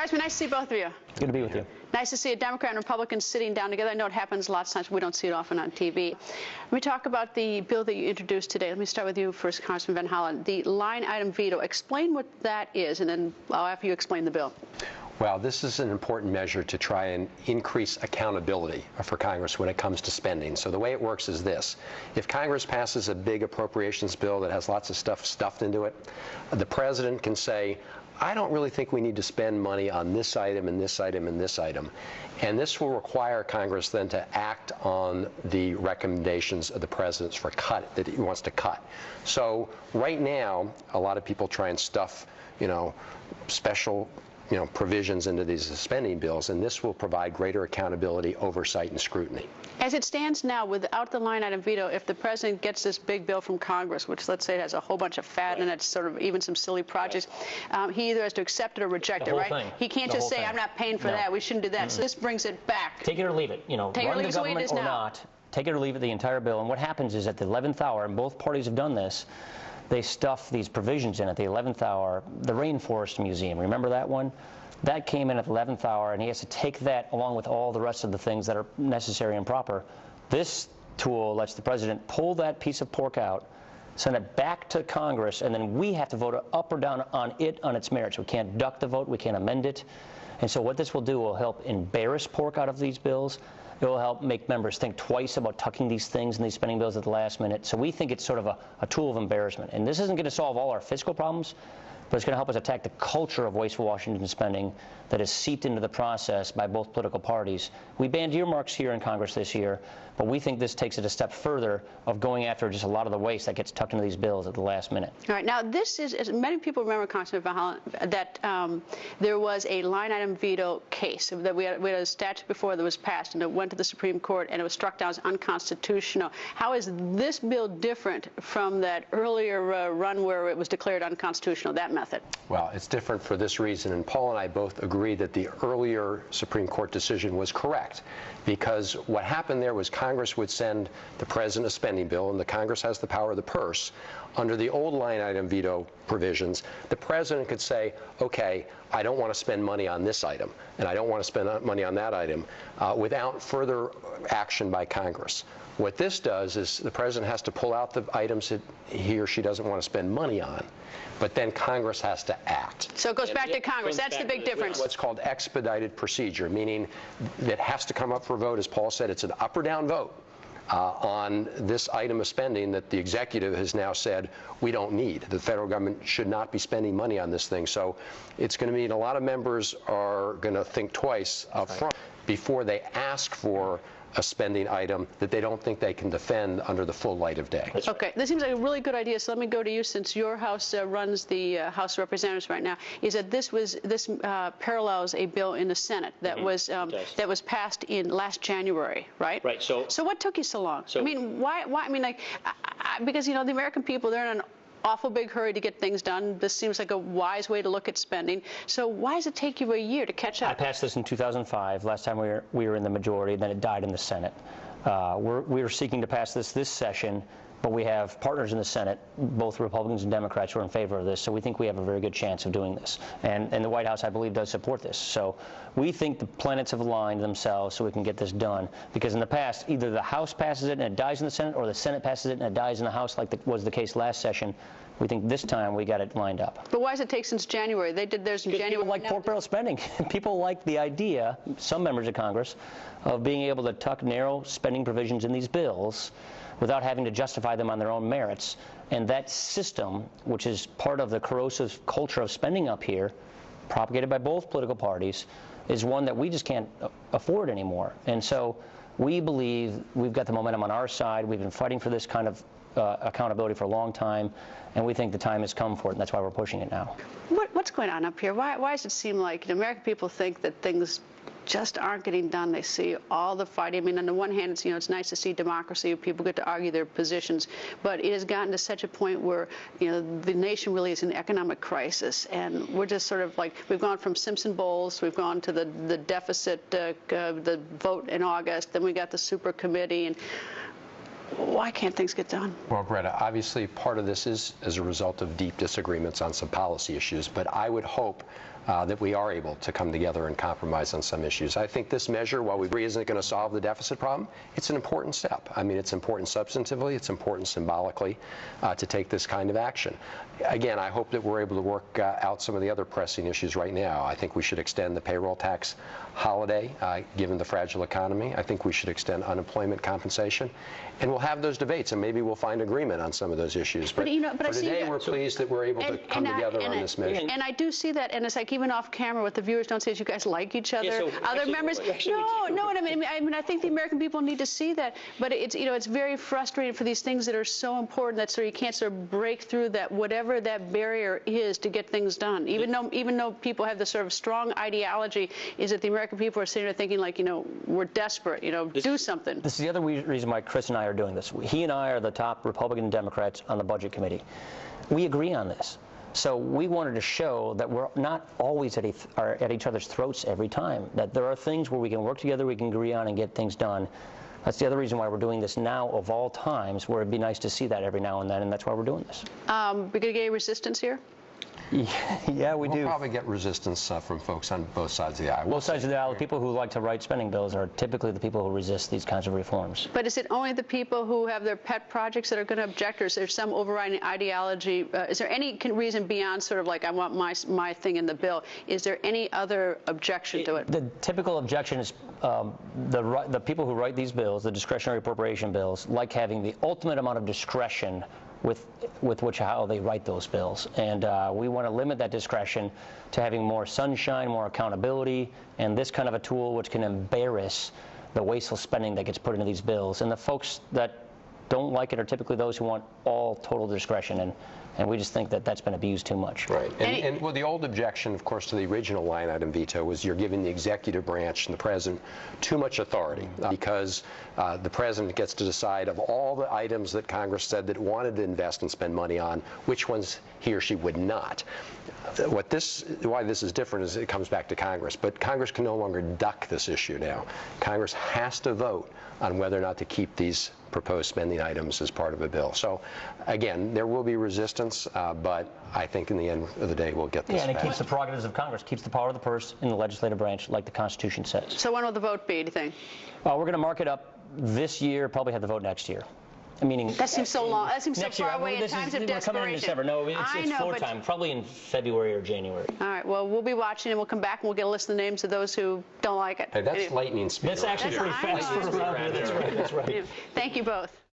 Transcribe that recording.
Congressman, nice to see both of you. Good to be with you. Nice to see a Democrat and Republican sitting down together. I know it happens lots of times. We don't see it often on TV. Let me talk about the bill that you introduced today. Let me start with you first, Congressman Van Hollen. The line item veto. Explain what that is, and then I'll have you explain the bill. Well, this is an important measure to try and increase accountability for Congress when it comes to spending. So the way it works is this. If Congress passes a big appropriations bill that has lots of stuff stuffed into it, the president can say, I don't really think we need to spend money on this item and this item and this item. And this will require Congress then to act on the recommendations of the president for cut that he wants to cut. So right now, a lot of people try and stuff, special provisions into these spending bills, and this will provide greater accountability, oversight, and scrutiny. As it stands now, without the line item veto, if the president gets this big bill from Congress, which let's say has a whole bunch of fat in it, sort of even some silly projects, he either has to accept it or reject it, right? Thing. He can't just say, I'm not paying for that, we shouldn't do that. So this brings it back. Take it or leave it. Take run it or leave the it the way it government is or now. not. Take it or leave it, the entire bill. And what happens is at the 11th hour, and both parties have done this, they stuff these provisions in at the 11th hour. The Rainforest Museum, remember that one? That came in at the 11th hour, and he has to take that along with all the rest of the things that are necessary and proper. This tool lets the president pull that piece of pork out, send it back to Congress, and then we have to vote up or down on it on its merits. We can't duck the vote. We can't amend it. And so what this will do will help embarrass pork out of these bills. It will help make members think twice about tucking these things in these spending bills at the last minute. So we think it's sort of a tool of embarrassment. And this isn't going to solve all our fiscal problems, but it's going to help us attack the culture of wasteful Washington spending that is seeped into the process by both political parties. We banned earmarks here in Congress this year, but we think this takes it a step further of going after just a lot of the waste that gets tucked into these bills at the last minute. All right. Now, this is, as many people remember, Congressman Van Hollen, that there was a line item veto case. That we had a statute before that was passed, and it went to the Supreme Court, and it was struck down as unconstitutional. How is this bill different from that earlier run where it was declared unconstitutional, that method? Well, it's different for this reason, and Paul and I both agree that the earlier Supreme Court decision was correct, because what happened there was Congress would send the president a spending bill, and the Congress has the power of the purse. Under the old line item veto provisions, the president could say, okay, I don't want to spend money on this item, and I don't want to spend money on that item, without further action by Congress. What this does is the president has to pull out the items that he or she doesn't want to spend money on, but then Congress has to act. So it goes back to Congress. That's the big difference. What's called expedited procedure, meaning that has to come up for a vote. As Paul said, it's an up or down vote on this item of spending that the executive has now said we don't need. The federal government should not be spending money on this thing. So it's going to mean a lot of members are going to think twice up front before they ask for a spending item that they don't think they can defend under the full light of day. Okay, this seems like a really good idea. So let me go to you, since your House runs the House of Representatives right now. Is that this parallels a bill in the Senate that was passed in last January, right? Right. So what took you so long? I mean, why? I mean, like, because the American people, they're in an awful big hurry to get things done. This seems like a wise way to look at spending. So why does it take you a year to catch up? I passed this in 2005, last time we were in the majority, then it died in the Senate. We were seeking to pass this session, but we have partners in the Senate, both Republicans and Democrats, who are in favor of this, so we think we have a very good chance of doing this. And the White House, I believe, does support this. So we think the planets have aligned themselves so we can get this done, because in the past, either the House passes it and it dies in the Senate, or the Senate passes it and it dies in the House, like was the case last session. We think this time we got it lined up. But why does it take since January? They did theirs in January. People like pork barrel spending. People like the idea, some members of Congress, of being able to tuck narrow spending provisions in these bills without having to justify them on their own merits. And that system, which is part of the corrosive culture of spending up here, propagated by both political parties, is one that we just can't afford anymore. And so we believe we've got the momentum on our side. We've been fighting for this kind of accountability for a long time, and we think the time has come for it, and that's why we're pushing it now. What's going on up here? Why does it seem like American people think that things just aren't getting done? They see all the fighting. I mean, on the one hand, it's nice to see democracy. People get to argue their positions, but it has gotten to such a point where the nation really is in economic crisis, and we're just sort of like, we've gone from Simpson Bowles, we've gone to the deficit, the vote in August, then we got the super committee, and why can't things get done? Well, Greta, obviously part of this is as a result of deep disagreements on some policy issues, but I would hope that we are able to come together and compromise on some issues. I think this measure, while we agree isn't going to solve the deficit problem, it's an important step. I mean, it's important substantively, it's important symbolically to take this kind of action. Again, I hope that we're able to work out some of the other pressing issues right now. I think we should extend the payroll tax holiday, given the fragile economy. I think we should extend unemployment compensation. And we'll have those debates, and maybe we'll find agreement on some of those issues. But for today, we're pleased that we're able to come together on this measure. And I do see that, and it's like even off camera, what the viewers don't see is you guys like each other. Yeah, so other members, no, I mean, I think the American people need to see that. But it's, it's very frustrating for these things that are so important that you can't sort of break through that, whatever that barrier is to get things done. Even though people have this sort of strong ideology, is that the American people are sitting there thinking like, we're desperate, do something. This is the other reason why Chris and I are doing this. He and I are the top Republican and Democrats on the Budget Committee. We agree on this. So we wanted to show that we're not always at each other's throats every time, that there are things where we can work together, we can agree on and get things done. That's the other reason why we're doing this now of all times, where it'd be nice to see that every now and then, and that's why we're doing this. We're going to get resistance here? Yeah, we do. We'll probably get resistance from folks on both sides of the aisle. Both sides of the aisle, the people who like to write spending bills are typically the people who resist these kinds of reforms. But is it only the people who have their pet projects that are going to object, or is there some overriding ideology? Is there any reason beyond sort of like, I want my thing in the bill? Is there any other objection to it? The typical objection is the people who write these bills, the discretionary appropriation bills, like having the ultimate amount of discretion with how they write those bills. And we want to limit that discretion to having more sunshine, more accountability, and this kind of a tool which can embarrass the wasteful spending that gets put into these bills. And the folks that don't like it are typically those who want all total discretion, and we just think that that's been abused too much. Right. And well, the old objection, of course, to the original line item veto was you're giving the executive branch and the president too much authority because the president gets to decide of all the items that Congress said that it wanted to invest and spend money on, which ones he or she would not. Why this is different is it comes back to Congress, but Congress can no longer duck this issue now. Congress has to vote on whether or not to keep these proposed spending items as part of a bill. So, again, there will be resistance, but I think in the end of the day we'll get this Yeah, and it passed. keeps the prerogatives of Congress, keeps the power of the purse in the legislative branch, like the Constitution says. So when will the vote be, do you think? We're going to mark it up this year, probably have the vote next year. Meaning that seems so long. That seems so next far year, away in times of desperation. We're coming in December. No, it's floor time, probably in February or January. All right. Well, we'll be watching, and we'll come back and we'll get a list of the names of those who don't like it. Hey, that's lightning speed. That's actually pretty fast for around here. That's right. That's right. Thank you both.